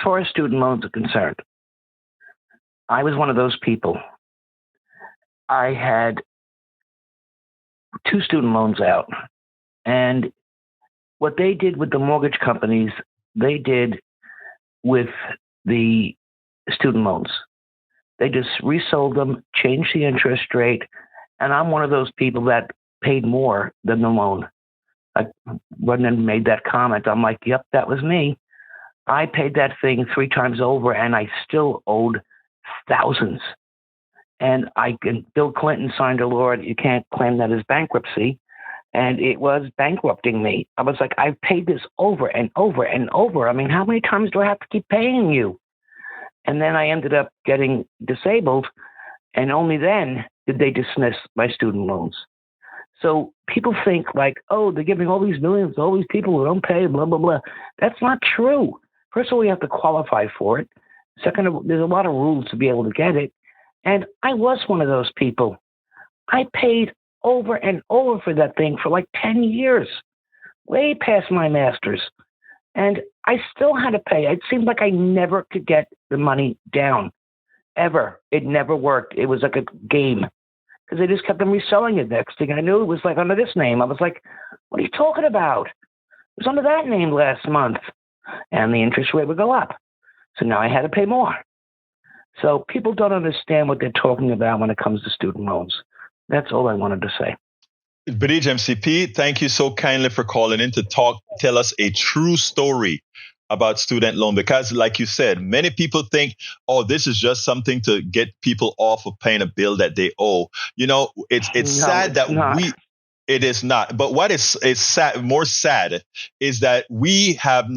far as student loans are concerned, I was one of those people. I had 2 student loans out. And what they did with the mortgage companies, they did with the student loans. They just resold them, changed the interest rate. And I'm one of those people that paid more than the loan. I went and made that comment. I'm like, yep, that was me. I paid that thing 3 times over, and I still owed thousands. And Bill Clinton signed a law. You can't claim that as bankruptcy. And it was bankrupting me. I was like, I've paid this over and over and over. I mean, how many times do I have to keep paying you? And then I ended up getting disabled, and only then did they dismiss my student loans. So people think like, oh, they're giving all these millions to all these people who don't pay, blah, blah, blah. That's not true. First of all, you have to qualify for it. Second of all, there's a lot of rules to be able to get it. And I was one of those people. I paid over and over for that thing for like 10 years, way past my master's. And I still had to pay. It seemed like I never could get the money down, ever. It never worked. It was like a game. Because they just kept them reselling it. Next thing I knew, it was like under this name. I was like, what are you talking about? It was under that name last month. And the interest rate would go up. So now I had to pay more. So people don't understand what they're talking about when it comes to student loans. That's all I wanted to say. Bridge MCP, thank you so kindly for calling in to tell us a true story about student loan, because like you said, many people think, oh, this is just something to get people off of paying a bill that they owe. It's sad that it is not. But what is sad, more sad, is that we have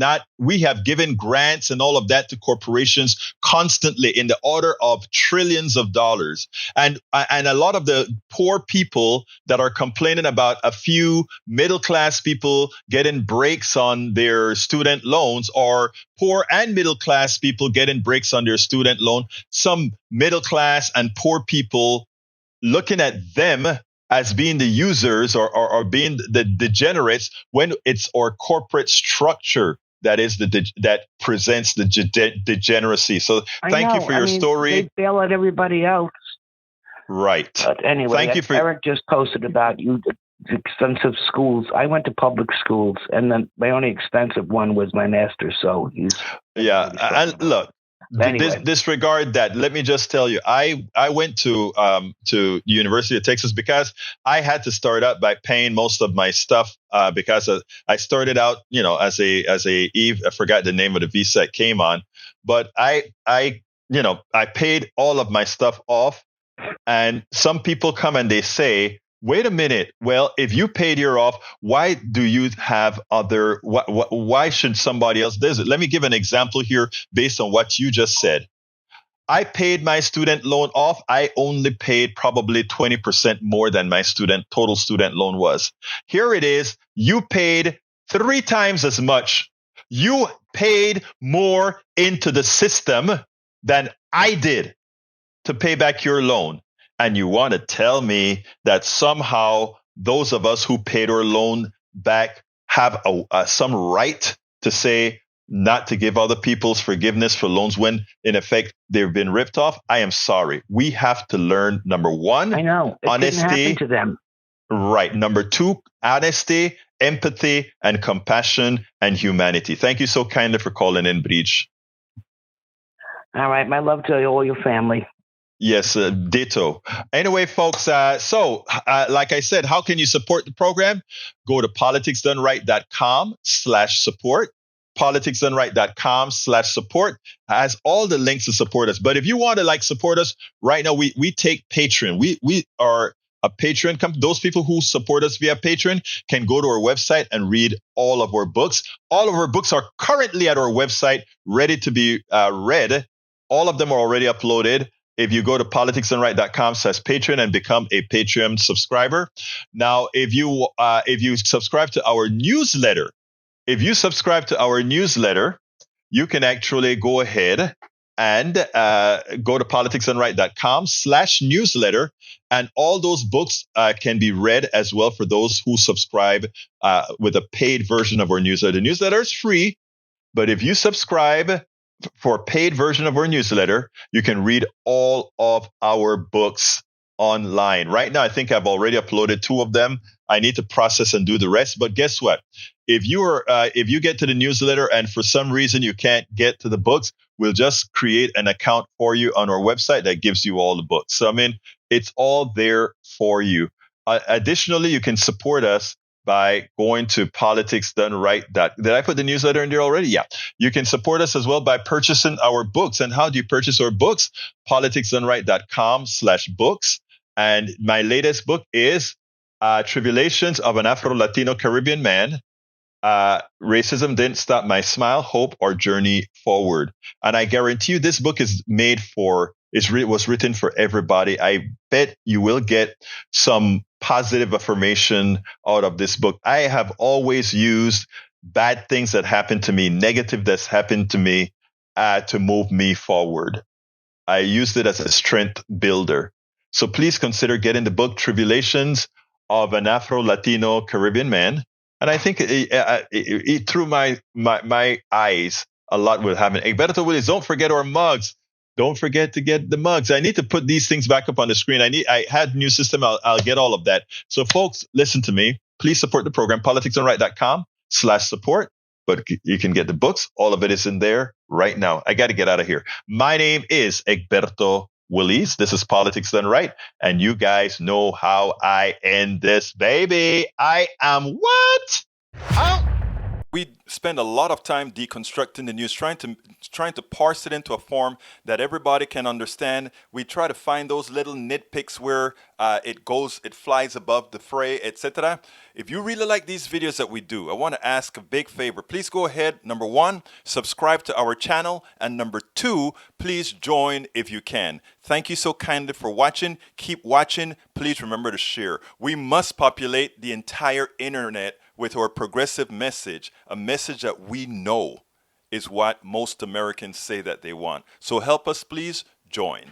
given grants and all of that to corporations constantly in the order of trillions of dollars. And a lot of the poor people that are complaining about a few middle class people getting breaks on their student loans, or poor and middle class people getting breaks on their student loan, some middle class and poor people looking at them as being the users or being the degenerates, when it's our corporate structure that presents the degeneracy. So thank you for your story. They bail out everybody else. Right. But anyway, thank you for Eric just posted about you. expensive schools. I went to public schools, and then my only expensive one was my master's. So he's and look. Anyway. Disregard that. Let me just tell you, I went to University of Texas because I had to start out by paying most of my stuff because I started out, as a Eve. I forgot the name of the visa it came on, but I paid all of my stuff off. And some people come and they say, wait a minute. Well, if you paid your off, why do you have other? Why should somebody else do it? Let me give an example here based on what you just said. I paid my student loan off. I only paid probably 20% more than my total student loan was. Here it is. You paid 3 times as much. You paid more into the system than I did to pay back your loan. And you want to tell me that somehow those of us who paid our loan back have some right to say not to give other people's forgiveness for loans when, in effect, they've been ripped off? I am sorry. We have to learn, number one, I know. It honesty. didn't happen to them. Right. Number 2, honesty, empathy, and compassion and humanity. Thank you so kindly for calling in, Breach. All right. My love to all your family. Yes, ditto. Anyway, folks, so like I said, how can you support the program? Go to politicsdoneright.com/support. politicsdoneright.com/support has all the links to support us. But if you want to support us right now, we take Patreon. We are a Patreon company. Those people who support us via Patreon can go to our website and read all of our books. All of our books are currently at our website, ready to be read. All of them are already uploaded. If you go to politicsdoneright.com/Patreon and become a Patreon subscriber. Now, if you subscribe to our newsletter, you can actually go ahead and go to politicsdoneright.com/newsletter, and all those books can be read as well for those who subscribe with a paid version of our newsletter. The newsletter is free, but if you subscribe for a paid version of our newsletter, you can read all of our books online. Right now, I think I've already uploaded 2 of them. I need to process and do the rest. But guess what? If you get to the newsletter and for some reason you can't get to the books, we'll just create an account for you on our website that gives you all the books. So, it's all there for you. Additionally, you can support us by going to politicsdoneright. Did I put the newsletter in there already? Yeah. You can support us as well by purchasing our books. And how do you purchase our books? politicsdoneright.com/books. And my latest book is Tribulations of an Afro-Latino Caribbean Man. Racism Didn't Stop My Smile, Hope, or Journey Forward. And I guarantee you this book is was written for everybody. I bet you will get some positive affirmation out of this book. I have always used bad things that happened to me, negative that's happened to me, to move me forward. I used it as a strength builder. So please consider getting the book Tribulations of an Afro-Latino Caribbean Man. And I think it through my eyes, a lot will happen. Egberto, Willies, don't forget our mugs. Don't forget to get the mugs. I need to put these things back up on the screen. I had new system. I'll get all of that. So folks, listen to me. Please support the program, politicsdoneright.com/support. But you can get the books. All of it is in there right now. I got to get out of here. My name is Egberto Willies. This is Politics Done Right. And you guys know how I end this, baby. I am what? We spend a lot of time deconstructing the news, trying to parse it into a form that everybody can understand. We try to find those little nitpicks where it flies above the fray, etc. If you really like these videos that we do, I want to ask a big favor. Please go ahead. Number 1, subscribe to our channel. And number 2, please join if you can. Thank you so kindly for watching. Keep watching. Please remember to share. We must populate the entire internet with our progressive message, a message that we know is what most Americans say that they want. So help us, please join.